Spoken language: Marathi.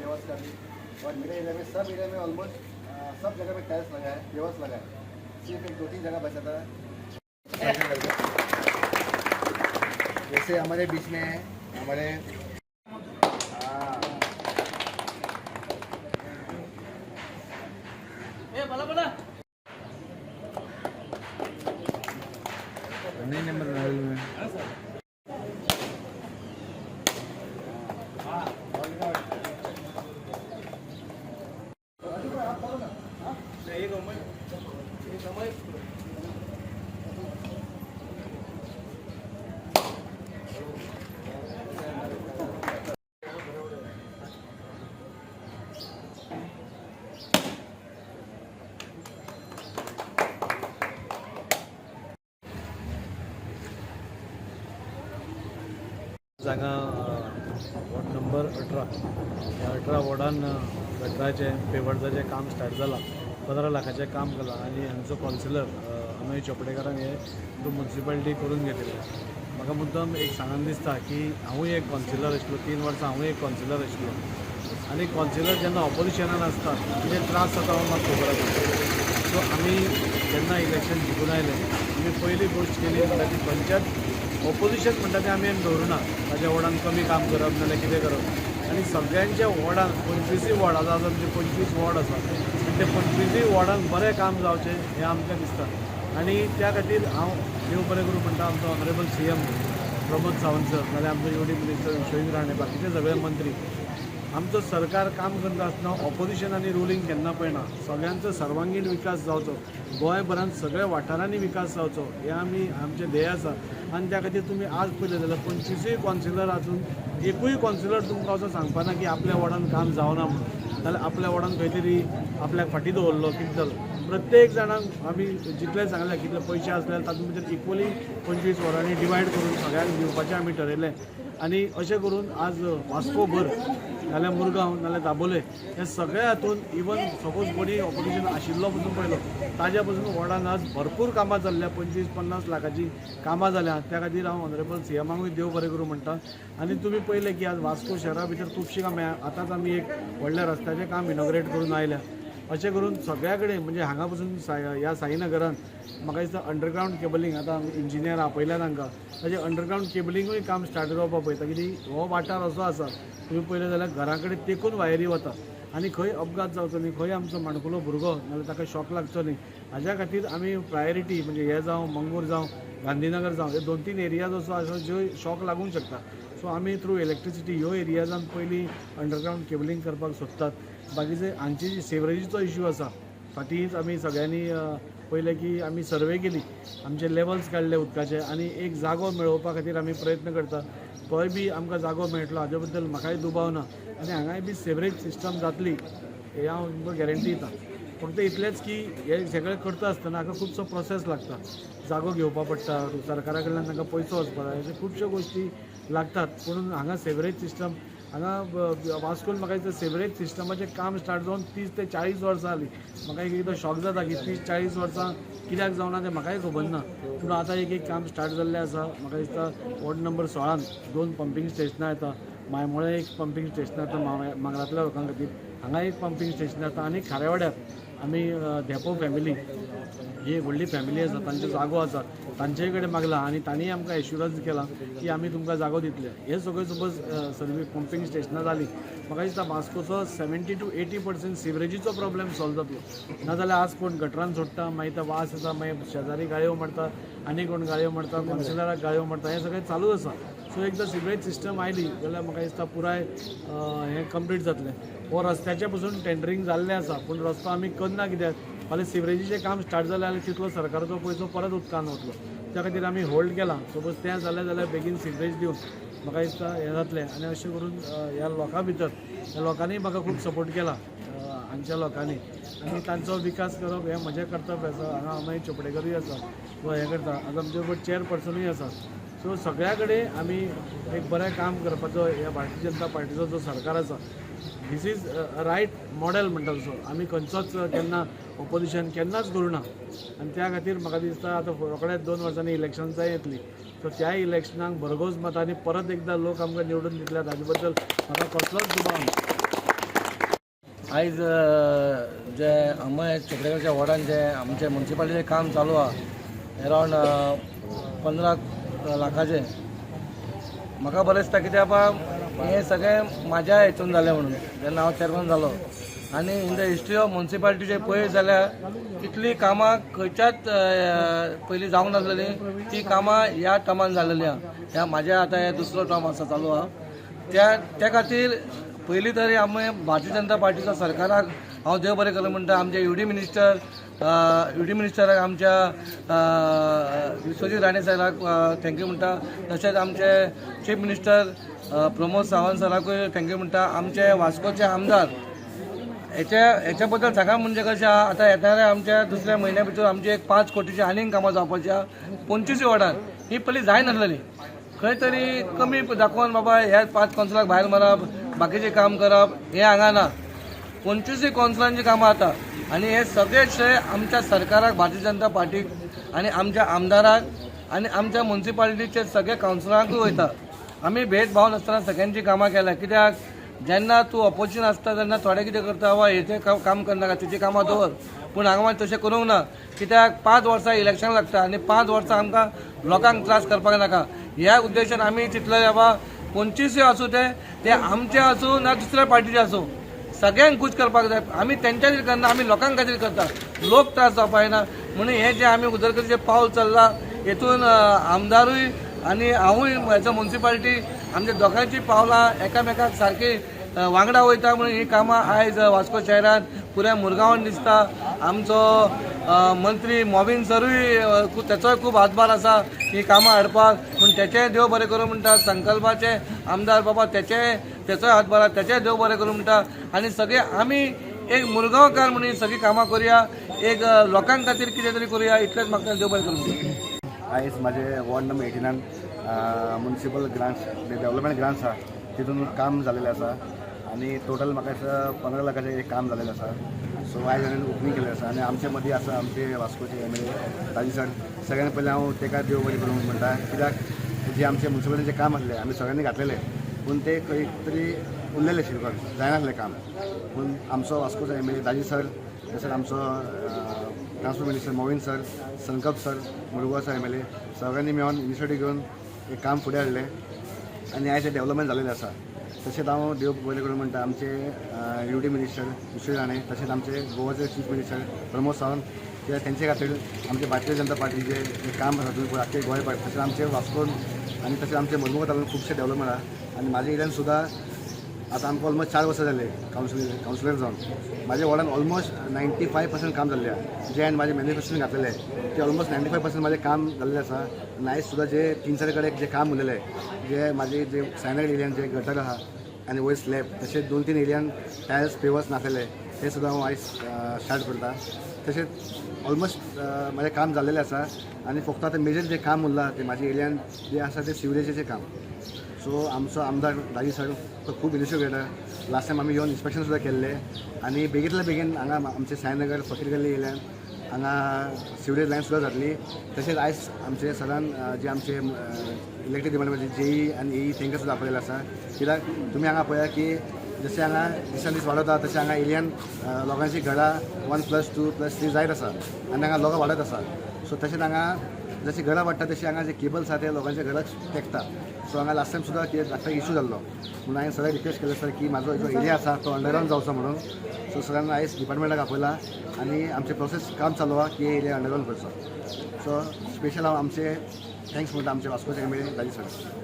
व्यवस्था भी। और मेरे एरिया में सब एरिया में ऑलमोस्ट सब जगह पे टाइल्स लगा है, व्यवस्था लगा है, सिर्फ एक 2-3 जगह बचा था। जैसे हमारे बीच में है हमारे नहीं नंबर में जागा वॉर्ड नंबर 18 या 18 वॉर्डान गटराचे पेवर्साचें काम स्टार्ट जालां 15 लाखाचें काम केलां आनी हांचो कॉन्सिलर अमेय चोपडेकरान हे म्युन्सिपालिटी करून घेतिल्लें। म्हाका मुद्दम एक सांगन दिसता की हांवूय एक कॉन्सिलर आशिल्लो 3 वर्सां हांवूय एक कॉन्सिलर आशिल्लो आनी कॉन्सिलर जेन्ना ऑपोजिशनान आसता कितें त्रास जाता हो म्हाका खबर आसा। सो आमी जेन्ना इलेक्शन जिखून आयले आमी पयली गोश्ट केली म्हणटा ती पंचायत ऑपोजिशन म्हणटा तें आमी दवरुना ताज्या वॉर्डान कमी काम करप नाल्यार कितें करप आनी सगळ्यांच्या वॉर्डान 25 वॉर्ड आसा म्हणजे 25 वॉर्ड आसा आनी ते 25 वॉर्डान बरें काम जावचें हें आमकां दिसता आनी त्या खातीर हांव देव बरें करूं म्हणटा आमचो honourable CM Pramod Sawant sir नाल्यार आमचो UD मिनिस्टर विश्वजित राणे बाकीचे सगळे मंत्री आमचो सरकार काम करता आसतना ऑपोजिशन आनी रुलींग केन्ना पळयना सगळ्यांचो सर्वांगीण विकास जावचो गोंयभरांत सगळ्या वाठारांनी विकास जावचो हें आमचें ध्येय आसा आनी त्या खातीर तुमी आज पळयलें जाल्यार 25 कॉन्सिलर हातून एकूय कॉन्सिलर तुमकां असो सांगपाना की आपल्या वॉर्डान काम जावना म्हणून नाल्यार आपल्या वॉर्डान खंय तरी आपल्याक फाटीं दवरलो कितें जालो प्रत्येक जाणांक आमी जितले सांगले कितले पयशे आसले तातूंत भितर इक्वली 25 वॉर्डांनी डिवायड करून सगळ्यांक दिवपाचें आमी ठरयलें आनी अशें करून आज वास्को भर नाल्यार मुरगांव नाल्यार दाबोले हे सगळ्या हातून इवन सपोज कोणी ऑपोजिशन आशिल्लो पसून पळयलो ताज्या पसून वॉर्डान आज भरपूर कामां जाल्ल्या 25-50 लाखाची कामां जाल्या त्या खातीर हांव ऑनरेबल CMाकूय देव बरें करूं म्हणटा आनी तुमी पळयलें की आज वास्को शहरा भितर खुबशीं कामां आतांच आमी एक व्हडल्या रस्त्याचें काम इनॉग्रेट करून आयल्या अशें करून सगळ्या कडेन म्हणजे हांगा पसून ह्या साईनगरान म्हाका दिसता अंडरग्रावंड केबलिंग आतां इंजिनियर आपयल्या तांकां ताजें अंडरग्रावंड केबलिंगूय काम स्टार्ट जावपाक पळयता कित्याक हो वाठार असो आसा तुमी पळयलें जाल्यार घरा कडेन तेंकून वायरी वता आनी खंय अपघात जावचो न्ही खंय आमचो माणकुलो भुरगो नाल्यार ताका शॉक लागचो न्ही हाज्या खातीर आमी प्रायोरिटी म्हणजे हे जावं मंगूर जावं गांधीनगर जावं हे 2-3 एरियाज असो आसा ज्यो शॉक लागूंक शकता सो आमी थ्रू इलेक्ट्रिसिटी ह्यो एरियाजान पयलीं अंडरग्रावंड केबलिंग करपाक सोदतात बाकीचे हांची जी सेवरेजीचो इश्यू आसा फाटींच आमी सगळ्यांनी पळयलें की आमी सर्वे केली आमचे लेवल्स काडले उदकाचे आनी एक जागो मेळोवपा खातीर आमी प्रयत्न करता तोय बी आमकां जागो मेळटलो हाजे बद्दल म्हाकाय दुबाव ना आनी हांगाय बी सेवरेज सिस्टम जातली हे हांव तुमकां गॅरंटी दिता फक्त इतलेंच की हे सगळें करता आसतना हाका खुबसो प्रोसेस लागता जागो घेवपा पडटा सरकारा कडल्यान तांकां पयसो वचपा जाय अशे खुबश्यो गोश्टी लागतात पूण हांगा सेवरेज सिस्टम हांगा वास्कोन म्हाका दिसता सेवरेज सिस्टमाचें काम स्टार्ट जावन 30 ते 40 वर्सां जालीं म्हाका एकदां शॉक जाता की 30-40 वर्सां कित्याक जावना तें म्हाकाय खबर ना पूण आतां एक काम स्टार्ट जाल्लें आसा म्हाका दिसता वॉर्ड नंबर 16 2 पंपींग स्टेशनां येता मायमोळे एक पंपींग स्टेशन येता मांगरांतल्या लोकां खातीर हांगा एक पंपींग स्टेशन येता आनी खाऱ्यावाड्यार आमी धेपो फॅमिली ही व्हडली फॅमिली आसा तांचो जागो आसा तांचे कडेन मागला आनी तांणी आमकां एश्युरन्स केला की आमी तुमकां जागो दितले हे सगळें सपोज सर्वीस पंपींग स्टेशनां जाली म्हाका दिसता वास्कोचो 70 to 80% सिवरेजीचो प्रॉब्लेम सॉल्व जातलो नाजाल्यार आज कोण गटरान सोडटा मागीर तो वास येता मागीर शेजारी गाळयो मारता आनी कोण गाळयो मारता कॉन्सिलराक गाळयो मारता हें सगळें चालूच आसा सो एकदां सिवरेज सिस्टम आयली जाल्यार म्हाका दिसता पुराय हें कंप्लीट जातलें हो रस्त्याचें पसून टेंडरींग जाल्लें आसा पूण रस्तो आमी करना कित्याक फाल्यां सिवरेजीचें काम स्टार्ट जालें जाल्यार तितलो सरकाराचो पयसो परत उदकान वतलो त्या खातीर आमी होल्ड केलां सपोज तें जालें जाल्यार बेगीन सिवरेज दिवन म्हाका दिसता हें जातलें आनी अशें करून ह्या लोकां भितर ह्या लोकांनी म्हाका खूब सपोर्ट केला हांगच्या लोकांनी आनी तांचो विकास करप हें म्हजें कर्तव्य आसा हांगा अमेय चोपडेकरूय आसा तो हें करता आज आमचे बरोबर चेअरपर्सनूय आसा सो सगळ्या कडेन आमी एक बरें काम करपाचो ह्या भारतीय जनता पार्टीचो जो सरकार आसा दीस इज रायट मॉडेल म्हणटा तसो आमी खंयचोच केन्ना ऑपोजिशन केन्नाच करूं ना आनी त्या खातीर म्हाका दिसता आतां रोखडेच 2 वर्सांनी इलेक्शन्सां येतलीं सो त्या इलेक्शनाक भरघोस मतांनी परत एकदां लोक आमकां निवडून दितल्यात हाजे बद्दल म्हाका कसलोच दुबाव ना आयज जे अमय चोपडेकरच्या वॉर्डान जे आमचे म्युन्सिपालिटीचें काम चालू आहा अरावंड 15 लाखाचे म्हाका बरें दिसता कित्याक बाबा हें सगळें म्हाज्या हेतून जालें म्हणून जेन्ना हांव चेअरमन जालो आनी इन द हिस्ट्री ऑफ म्युन्सिपालिटीचे पळयत जाल्यार कितलीं कामां खंयच्याच पयलीं जावंक नासलेली ती कामां ह्या टर्मान जालेली आहा. ह्या म्हाज्या आतां हे दुसरो टर्म आसा चालू आहा त्या खातीर पयलीं तरी आमी भारतीय जनता पार्टीच्या सरकाराक हांव देव बरें करूं म्हणटा. आमचे युडी मिनिस्टराक आमच्या विश्वजीत राणे सराक थँक्यू म्हणटा. तशेंच आमचे चीफ मिनिस्टर प्रमोद सावंत सराकूय थँक्यू म्हणटा. आमचे वास्कोचे आमदार हेच्या बद्दल सांगा म्हणजे कशें आहा आतां येणाऱ्या आमच्या दुसऱ्या म्हयन्या भितर आमची एक 5 कोटीची आनीक कामां जावपाची आहा. 25 वॉर्डान ही पयलीं जायनासलेली. खंय तरी कमी दाखोवन बाबा ह्या 5 कौन्सिलाक भायर मारप बाकीचें काम करप हें हांगा ना. 25 कौन्सिलांची कामां जाता आनी हे सगळे श्रेय आमच्या सरकाराक भारतीय जनता पार्टीक आनी आमच्या आमदाराक आनी आमच्या म्युन्सिपालिटीचे सगळे कावन्सिलरांकूय वयता. आमी भेदभाव नासतना सगळ्यांची कामां केल्या. कित्याक जेन्ना तूं ऑपोजिशन आसता तेन्ना थोडे कितें करता वा हेचें काम करनाका तुजी कामां दवर. पूण हांगा मात तशें करूंक ना. कित्याक 5 वर्सां इलेक्शन लागता आनी 5 वर्सां आमकां लोकांक त्रास करपाक नाका. ह्या उद्देशान आमी चिंतलें बाबा 25 आसूं ते आमचे आसूं ना दुसऱ्या पार्टीचे आसूं सगळ्यांक खूश करपाक जाय. आमी तेंच्या खातीर करना आमी लोकांक खातीर करता. लोक त्रास जावपाक ना म्हणून हें जें आमी उदरगतीचें पावल चल्लां हेतून आमदारूय आनी हांवूय हेचो म्युन्सिपालिटी आमच्या दोगांयची पावलां एकामेकाक सारकी वांगडा वयता म्हणून ही कामां आयज वास्को शहरान पुऱ्या मुरगांवान दिसता. आमचो मंत्री मॉविन सरूय तेचोय खूब हातभार आसा ही कामां हाडपाक पूण तेचेय देव बरें करूं म्हणटा. संकल्पाचे आमदार बाबा तेचोय हातभार आसा तेचेय देव बरें करूं म्हणटा. आनी सगळे आमी एक मुरगांवकार म्हणून सगळी कामां करुया. एक लोकांक खातीर कितें तरी करुया इतलेंच म्हाका देव बरें करूं म्हणटा. आयज माझे ward number 18 municipal grants development grants आहा तितून काम जालेलें आसा आनी टोटल म्हाका दिसता 15 लाखाचें एक काम जालेलें आसा. सो आयज हांवें ओपनिंग केलें आसा आनी आमचे मदीं आसा आमचे वास्कोचे MLA ताजी सर. सगळ्यान पयलीं हांव तेका देव बरें करूं म्हणटा. कित्याक जे आमचे म्युन्सिपालिटीचें काम आसलें आमी सगळ्यांनी घातलेलें पूण ते खंय तरी उरलेलें शिल्लक जायनासलें काम. पूण आमचो वास्कोचो MLA ताजी सर तशेंच आमचो ट्रान्सपोर्ट मिनिस्टर मोविन सर संकल्प सर मुरगांवचो MLA सगळ्यांनी मेळून इनिशिएटीव घेवन एक काम फुडें हाडलें आनी आयज तें डेव्हलपमेंट जालेलें आसा. तशेंच हांव देव बरें करूं म्हणटा आमचे युडी मिनिस्टर विश्वजीत राणे तशेंच आमचे गोवाचे चीफ मिनिस्टर प्रमोद सावंत कित्याक तेंचे खातीर आमचे भारतीय जनता पार्टीचे काम आसा थंय आख्खे गोंयभर तशेंच आमचे वास्कोन आनी तशेंच आमचे मुरगांव तालुक्यान खुबशे डेव्हलपमेंट आहा. आनी म्हाज्या एरियान सुद्दां आतां आमकां ऑलमोस्ट 4 वर्सां जाले कावन्सिलर जावन. म्हाज्या वॉर्डान ऑलमोस्ट 95% काम जाल्लें आहा. जे हांवें म्हाजें मॅनिफेस्टोन घातलेलें ते ऑलमोस्ट 95% म्हाजें काम जाल्लें आसा. आनी आयज सुद्दां जे 3-4 कडेन जे काम उरलेलें जे म्हाजे जे सायनगड एरियान जे गटर आहा आनी वयर स्लॅब तशेंच 2-3 एरियान टायल्स पेवर्स नासलेले ते सुद्दां हांव आयज स्टार्ट करता. तशेंच ऑलमोस्ट म्हाजें काम जाल्लेलें आसा आनी फक्त आतां मेजर जें काम उरलां तें म्हाज्या एरियान जें आसा तें सिवरेजेचें काम. सो आमचो आमदार राजी सर तो खूब इनिशिएटीव घेता. लास्ट टायम आमी येवन इन्स्पेक्शन सुद्दां केल्लें आनी बेगींतल्या बेगीन हांगा आमचे सायनगर फकीर गल्ली येयल्यान हांगा सिवरेज लायन सुद्दां जातली. तशेंच आयज आमचे सरान जे आमचे इलेक्ट्रीक डिपार्टमेंटाचे JE आनी AE तांकां सुद्दां आपयलेलें आसा. कित्याक तुमी हांगा पळया की जशें हांगा दिसान दीस वाडता तशें हांगा एरियान लोकांची घरां 1+2+3 जायत आसा आनी हांगा लोकां वाडत आसा. सो तशेंच हांगा जशी घरां वाडटा तशी हांगा जे केबल्स आसा ते लोकांच्या घराक तेंकता. सो हांगा लास्ट टायम सुद्दां कितें लागता इशू जाल्लो म्हणून हांवें सगळ्यांक रिक्वेस्ट केलें सर की म्हाजो जो एरिया आसा तो अंडरग्रावंड जावचो म्हणून. सो सरान आयज डिपार्टमेंटाक आपयला आनी आमचे प्रोसेस काम चालू आहा की एरिया अंडरग्रावंड करचो. सो स्पेशल हांव आमचे थँक्स म्हणटा आमचे वास्कोचे MLA राजी सर.